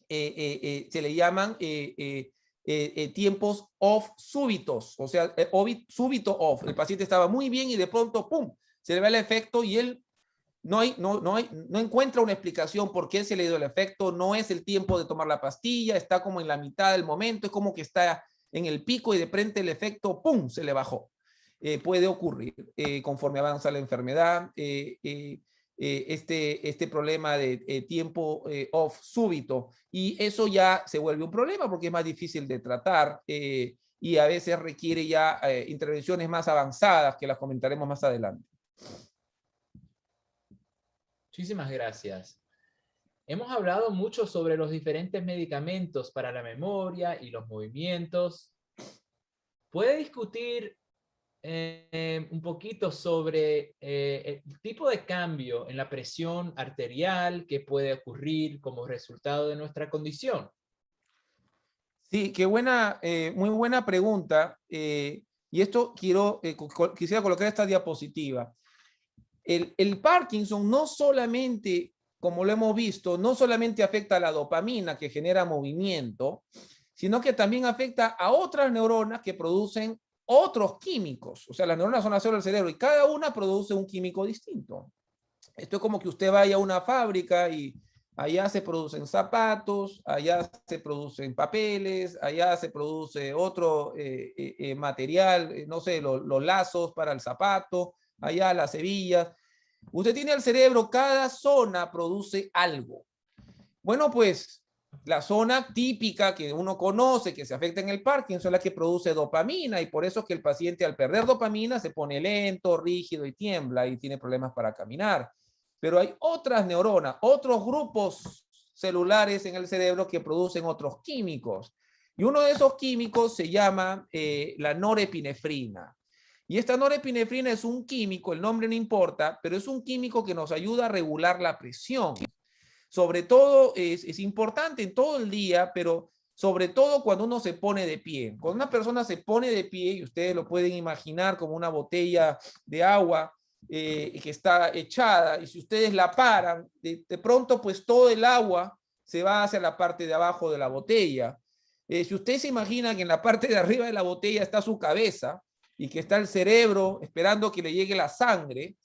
se le llaman tiempos off súbitos, o sea, súbito off. El paciente estaba muy bien y de pronto, ¡pum!, se le va el efecto y él no encuentra una explicación por qué se le dio el efecto, no es el tiempo de tomar la pastilla, está como en la mitad del momento, es como que está en el pico y de frente el efecto, ¡pum!, se le bajó. Puede ocurrir conforme avanza la enfermedad. este problema de tiempo off súbito. Y eso ya se vuelve un problema porque es más difícil de tratar y a veces requiere ya intervenciones más avanzadas que las comentaremos más adelante. Muchísimas gracias. Hemos hablado mucho sobre los diferentes medicamentos para la memoria y los movimientos. ¿Puede discutir un poquito sobre el tipo de cambio en la presión arterial que puede ocurrir como resultado de nuestra condición? Sí, qué buena, muy buena pregunta. Y esto quisiera colocar esta diapositiva. El Parkinson no solamente, como lo hemos visto, no solamente afecta a la dopamina que genera movimiento, sino que también afecta a otras neuronas que producen otros químicos. O sea, las neuronas son las células del cerebro y cada una produce un químico distinto. Esto es como que usted vaya a una fábrica y allá se producen zapatos, allá se producen papeles, allá se produce otro material, no sé, los lazos para el zapato, allá las hebillas. Usted tiene el cerebro, cada zona produce algo. Bueno, pues la zona típica que uno conoce, que se afecta en el Parkinson, es la que produce dopamina y por eso es que el paciente al perder dopamina se pone lento, rígido y tiembla y tiene problemas para caminar. Pero hay otras neuronas, otros grupos celulares en el cerebro que producen otros químicos. Y uno de esos químicos se llama la norepinefrina. Y esta norepinefrina es un químico, el nombre no importa, pero es un químico que nos ayuda a regular la presión. Sobre todo es importante en todo el día, pero sobre todo cuando uno se pone de pie. Cuando una persona se pone de pie, y ustedes lo pueden imaginar como una botella de agua que está echada, y si ustedes la paran, de pronto pues todo el agua se va hacia la parte de abajo de la botella. Si usted se imagina que en la parte de arriba de la botella está su cabeza y que está el cerebro esperando que le llegue la sangre,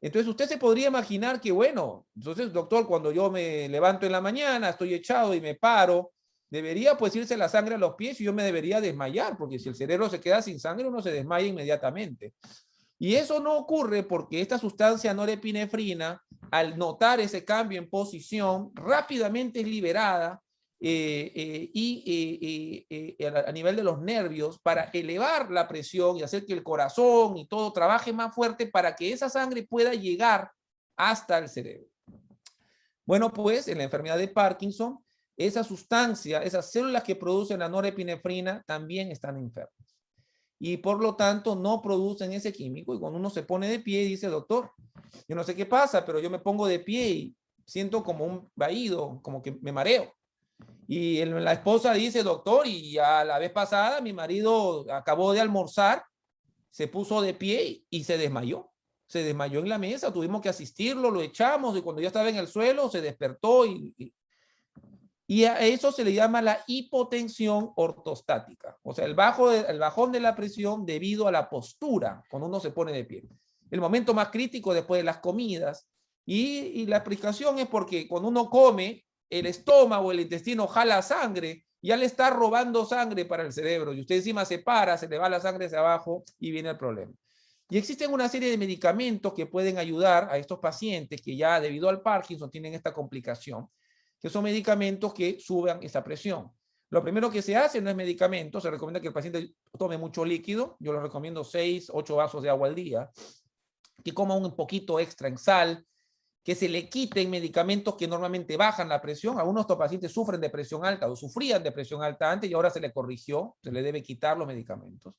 entonces usted se podría imaginar que, bueno, entonces, doctor, cuando yo me levanto en la mañana, estoy echado y me paro, debería pues irse la sangre a los pies y yo me debería desmayar, porque si el cerebro se queda sin sangre, uno se desmaya inmediatamente. Y eso no ocurre porque esta sustancia norepinefrina, al notar ese cambio en posición, rápidamente es liberada a nivel de los nervios para elevar la presión y hacer que el corazón y todo trabaje más fuerte para que esa sangre pueda llegar hasta el cerebro. Bueno, pues en la enfermedad de Parkinson, esa sustancia, esas células que producen la norepinefrina también están enfermas. Y por lo tanto no producen ese químico. Y cuando uno se pone de pie y dice, doctor, yo no sé qué pasa, pero yo me pongo de pie y siento como un vaído, como que me mareo. Y la esposa dice, doctor, y a la vez pasada mi marido acabó de almorzar, se puso de pie y se desmayó. Se desmayó en la mesa, tuvimos que asistirlo, lo echamos y cuando ya estaba en el suelo se despertó y a eso se le llama la hipotensión ortostática. O sea, el bajón de la presión debido a la postura, cuando uno se pone de pie. El momento más crítico después de las comidas. Y la explicación es porque cuando uno come, el estómago, el intestino jala sangre, ya le está robando sangre para el cerebro. Y usted encima se para, se le va la sangre hacia abajo y viene el problema. Y existen una serie de medicamentos que pueden ayudar a estos pacientes que ya debido al Parkinson tienen esta complicación, que son medicamentos que suban esa presión. Lo primero que se hace no es medicamento, se recomienda que el paciente tome mucho líquido, yo les recomiendo 6, 8 vasos de agua al día, que coma un poquito extra en sal, que se le quiten medicamentos que normalmente bajan la presión. Algunos de estos pacientes sufren de presión alta o sufrían de presión alta antes y ahora se le corrigió, se le debe quitar los medicamentos.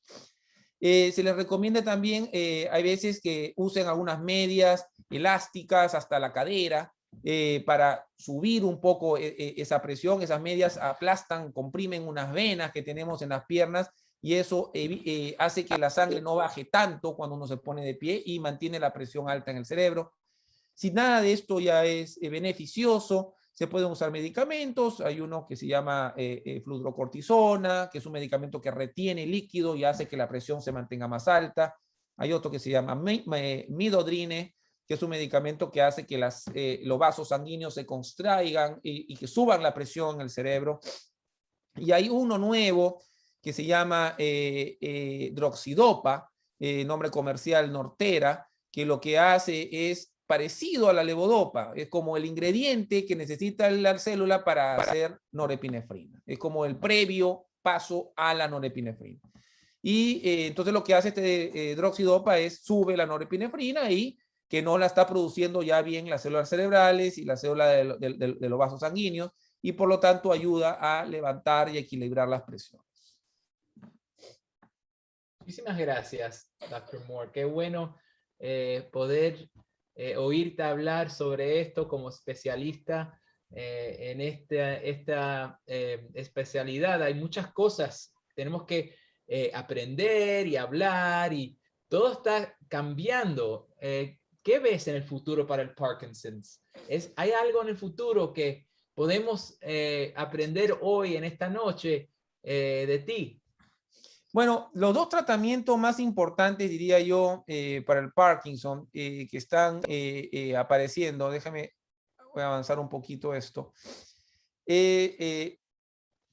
Se les recomienda también, hay veces que usen algunas medias elásticas hasta la cadera, para subir un poco esa presión. Esas medias aplastan, comprimen unas venas que tenemos en las piernas y eso hace que la sangre no baje tanto cuando uno se pone de pie y mantiene la presión alta en el cerebro. Si nada de esto ya es beneficioso, se pueden usar medicamentos. Hay uno que se llama fludrocortisona, que es un medicamento que retiene líquido y hace que la presión se mantenga más alta. Hay otro que se llama midodrine, que es un medicamento que hace que los vasos sanguíneos se contraigan y que suban la presión en el cerebro. Y hay uno nuevo que se llama droxidopa, nombre comercial Nortera, que lo que hace es parecido a la levodopa, es como el ingrediente que necesita la célula para hacer norepinefrina, es como el previo paso a la norepinefrina. Y entonces lo que hace este droxidopa es sube la norepinefrina y que no la está produciendo ya bien las células cerebrales y la célula de los vasos sanguíneos, y por lo tanto ayuda a levantar y equilibrar las presiones. Muchísimas gracias, Dr. Moore. Qué bueno poder oírte hablar sobre esto como especialista en esta especialidad. Hay muchas cosas, tenemos que aprender y hablar y todo está cambiando. ¿Qué ves en el futuro para el Parkinson's? ¿Hay algo en el futuro que podemos aprender hoy, en esta noche, de ti? Bueno, los dos tratamientos más importantes, diría yo, para el Parkinson, que están apareciendo, voy a avanzar un poquito esto.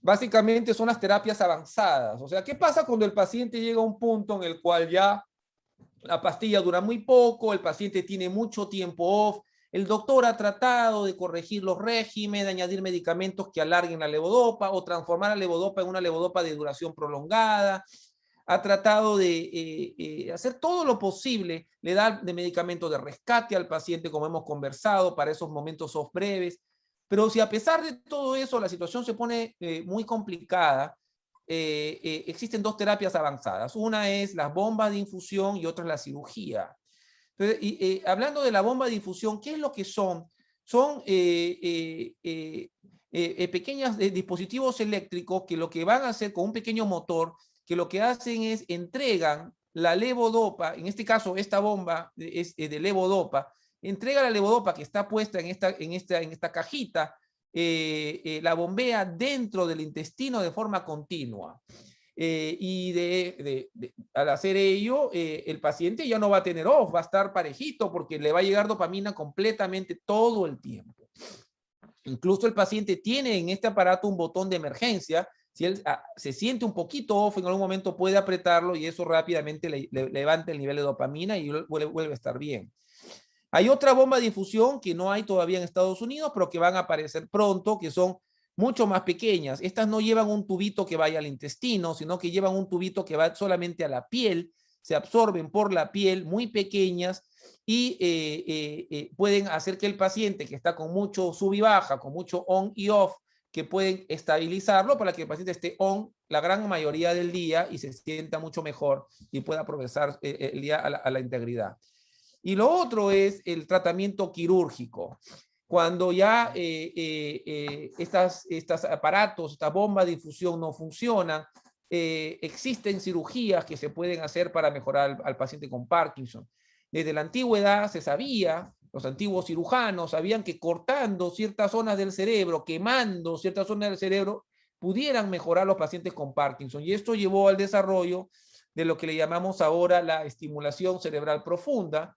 Básicamente son las terapias avanzadas. O sea, ¿qué pasa cuando el paciente llega a un punto en el cual ya la pastilla dura muy poco, el paciente tiene mucho tiempo off, el doctor ha tratado de corregir los regímenes, de añadir medicamentos que alarguen la levodopa o transformar la levodopa en una levodopa de duración prolongada, ha tratado de hacer todo lo posible, le da de medicamentos de rescate al paciente, como hemos conversado, para esos momentos off breves. Pero si a pesar de todo eso la situación se pone muy complicada, existen dos terapias avanzadas. Una es las bombas de infusión y otra es la cirugía. Entonces, hablando de la bomba de infusión, ¿qué es lo que son? Son pequeños dispositivos eléctricos que lo que van a hacer con un pequeño motor, que lo que hacen es entregan la levodopa, en este caso esta bomba es de levodopa, entrega la levodopa que está puesta en esta cajita, la bombea dentro del intestino de forma continua. Al hacer ello, el paciente ya no va a tener off, va a estar parejito porque le va a llegar dopamina completamente todo el tiempo. Incluso el paciente tiene en este aparato un botón de emergencia. Si él se siente un poquito off, en algún momento puede apretarlo y eso rápidamente le levanta el nivel de dopamina y vuelve a estar bien. Hay otra bomba de infusión que no hay todavía en Estados Unidos, pero que van a aparecer pronto, que son mucho más pequeñas. Estas no llevan un tubito que vaya al intestino, sino que llevan un tubito que va solamente a la piel, se absorben por la piel, muy pequeñas, y pueden hacer que el paciente que está con mucho sub y baja, con mucho on y off, que pueden estabilizarlo para que el paciente esté on la gran mayoría del día y se sienta mucho mejor y pueda progresar el día a la integridad. Y lo otro es el tratamiento quirúrgico. Cuando ya estos aparatos, estas bombas de infusión no funcionan, existen cirugías que se pueden hacer para mejorar al paciente con Parkinson. Desde la antigüedad se sabía, los antiguos cirujanos sabían que cortando ciertas zonas del cerebro, quemando ciertas zonas del cerebro, pudieran mejorar los pacientes con Parkinson. Y esto llevó al desarrollo de lo que le llamamos ahora la estimulación cerebral profunda.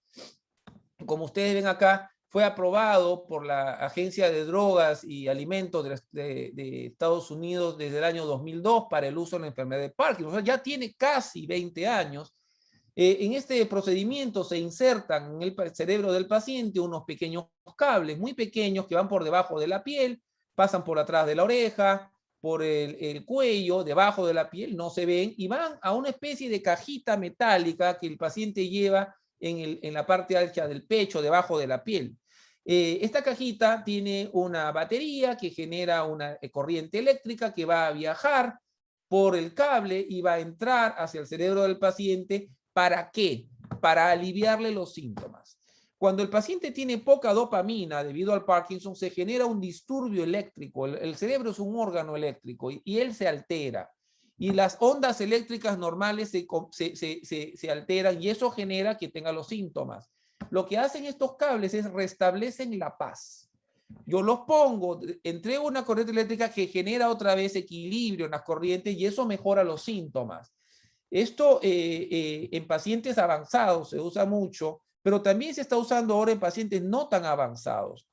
Como ustedes ven acá, fue aprobado por la Agencia de Drogas y Alimentos de Estados Unidos desde el año 2002 para el uso en la enfermedad de Parkinson. O sea, ya tiene casi 20 años. En este procedimiento se insertan en el cerebro del paciente unos pequeños cables muy pequeños que van por debajo de la piel, pasan por atrás de la oreja, por el cuello, debajo de la piel, no se ven, y van a una especie de cajita metálica que el paciente lleva en la parte alta del pecho, debajo de la piel. Esta cajita tiene una batería que genera una corriente eléctrica que va a viajar por el cable y va a entrar hacia el cerebro del paciente. ¿Para qué? Para aliviarle los síntomas. Cuando el paciente tiene poca dopamina debido al Parkinson, se genera un disturbio eléctrico. El cerebro es un órgano eléctrico y él se altera. Y las ondas eléctricas normales se alteran y eso genera que tenga los síntomas. Lo que hacen estos cables es restablecen la paz. Yo los pongo, entrego una corriente eléctrica que genera otra vez equilibrio en las corrientes y eso mejora los síntomas. Esto en pacientes avanzados se usa mucho, pero también se está usando ahora en pacientes no tan avanzados.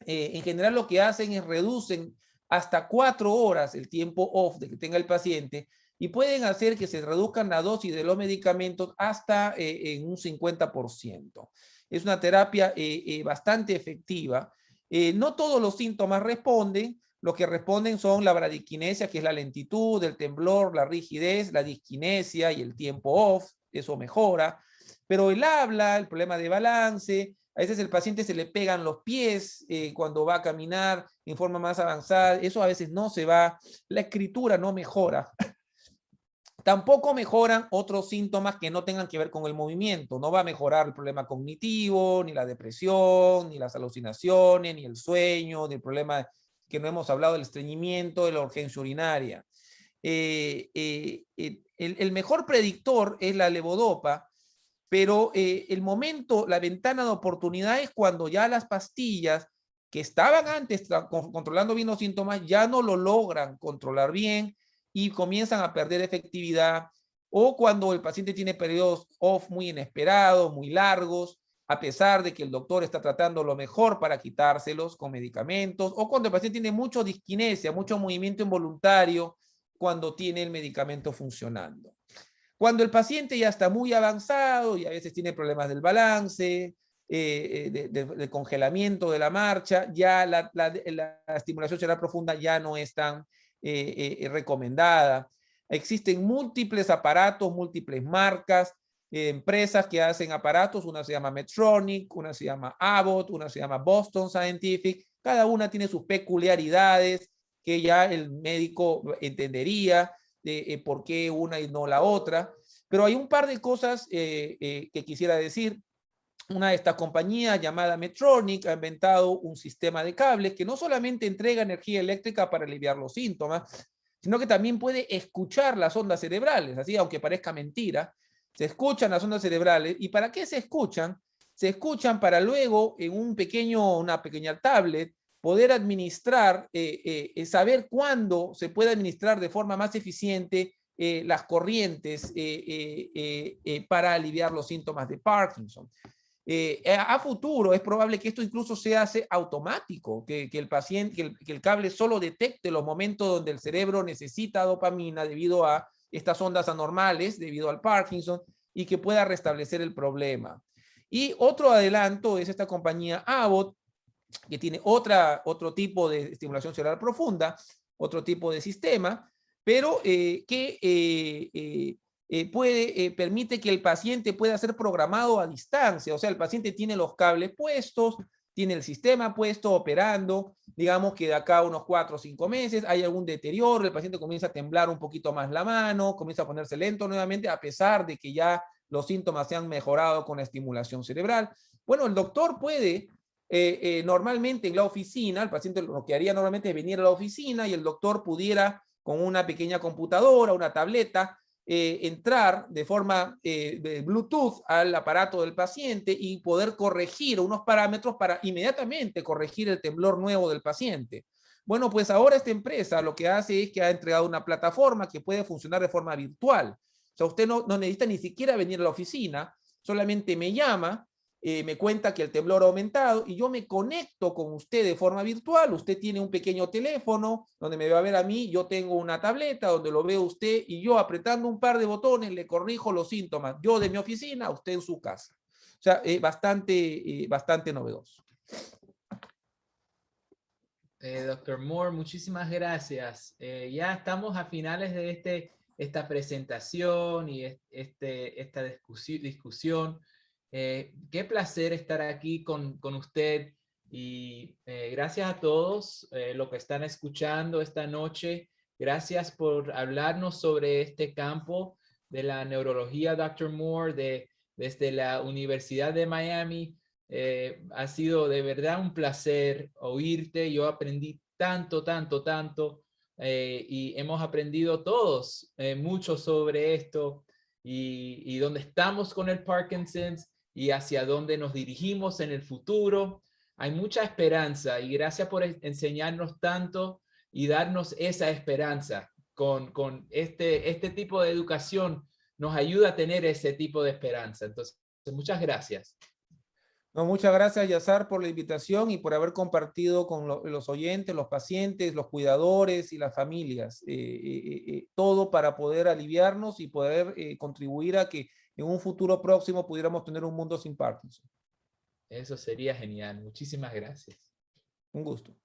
En general lo que hacen es reducen hasta 4 horas el tiempo off de que tenga el paciente y pueden hacer que se reduzcan la dosis de los medicamentos hasta en un 50%. Es una terapia bastante efectiva. No todos los síntomas responden. Los que responden son la bradiquinesia, que es la lentitud, el temblor, la rigidez, la disquinesia y el tiempo off. Eso mejora. Pero el habla, el problema de balance, a veces el paciente se le pegan los pies cuando va a caminar en forma más avanzada. Eso a veces no se va. La escritura no mejora. Tampoco mejoran otros síntomas que no tengan que ver con el movimiento. No va a mejorar el problema cognitivo, ni la depresión, ni las alucinaciones, ni el sueño, ni el problema que no hemos hablado del estreñimiento, de la urgencia urinaria. El mejor predictor es la levodopa, pero el momento, la ventana de oportunidad es cuando ya las pastillas que estaban antes controlando bien los síntomas ya no lo logran controlar bien y comienzan a perder efectividad, o cuando el paciente tiene periodos off muy inesperados, muy largos, a pesar de que el doctor está tratando lo mejor para quitárselos con medicamentos, o cuando el paciente tiene mucho disquinesia, mucho movimiento involuntario, cuando tiene el medicamento funcionando. Cuando el paciente ya está muy avanzado y a veces tiene problemas del balance, de congelamiento de la marcha, ya la estimulación cerebral profunda ya no es tan recomendada. Existen múltiples aparatos, múltiples marcas, empresas que hacen aparatos. Una se llama Medtronic, una se llama Abbott, una se llama Boston Scientific. Cada una tiene sus peculiaridades que ya el médico entendería de por qué una y no la otra. Pero hay un par de cosas que quisiera decir. Una de estas compañías llamada Medtronic ha inventado un sistema de cables que no solamente entrega energía eléctrica para aliviar los síntomas, sino que también puede escuchar las ondas cerebrales, así aunque parezca mentira. Se escuchan las ondas cerebrales. ¿Y para qué se escuchan? Se escuchan para luego en una pequeña tablet poder administrar, saber cuándo se puede administrar de forma más eficiente las corrientes para aliviar los síntomas de Parkinson. A futuro es probable que esto incluso se hace automático, que el paciente, que el cable solo detecte los momentos donde el cerebro necesita dopamina debido a estas ondas anormales, debido al Parkinson, y que pueda restablecer el problema. Y otro adelanto es esta compañía Abbott, que tiene otro tipo de estimulación cerebral profunda, otro tipo de sistema, pero permite que el paciente pueda ser programado a distancia. O sea, el paciente tiene los cables puestos, tiene el sistema puesto, operando. Digamos que de acá a unos 4 o 5 meses hay algún deterioro, el paciente comienza a temblar un poquito más la mano, comienza a ponerse lento nuevamente, a pesar de que ya los síntomas se han mejorado con la estimulación cerebral. Bueno, el doctor puede, normalmente en la oficina, el paciente lo que haría normalmente es venir a la oficina y el doctor pudiera, con una pequeña computadora, una tableta, entrar de forma de Bluetooth al aparato del paciente y poder corregir unos parámetros para inmediatamente corregir el temblor nuevo del paciente. Bueno, pues ahora esta empresa lo que hace es que ha entregado una plataforma que puede funcionar de forma virtual. O sea, usted no necesita ni siquiera venir a la oficina, solamente me llama, me cuenta que el temblor ha aumentado y yo me conecto con usted de forma virtual. Usted tiene un pequeño teléfono donde me va a ver a mí, yo tengo una tableta donde lo veo usted y yo apretando un par de botones le corrijo los síntomas, yo de mi oficina, usted en su casa. O sea, bastante novedoso. Dr. Moore, muchísimas gracias. Ya estamos a finales de esta presentación y esta discusión. Qué placer estar aquí con usted y gracias a todos los que están escuchando esta noche. Gracias por hablarnos sobre este campo de la neurología, Dr. Moore, desde la Universidad de Miami. Ha sido de verdad un placer oírte. Yo aprendí tanto y hemos aprendido todos mucho sobre esto y dónde estamos con el Parkinson's y hacia dónde nos dirigimos en el futuro. Hay mucha esperanza y gracias por enseñarnos tanto y darnos esa esperanza. Con este tipo de educación nos ayuda a tener ese tipo de esperanza. Entonces, muchas gracias. No, muchas gracias, Yazar, por la invitación y por haber compartido con los oyentes, los pacientes, los cuidadores y las familias, todo para poder aliviarnos y poder contribuir a que en un futuro próximo pudiéramos tener un mundo sin Parkinson. Eso sería genial. Muchísimas gracias. Un gusto.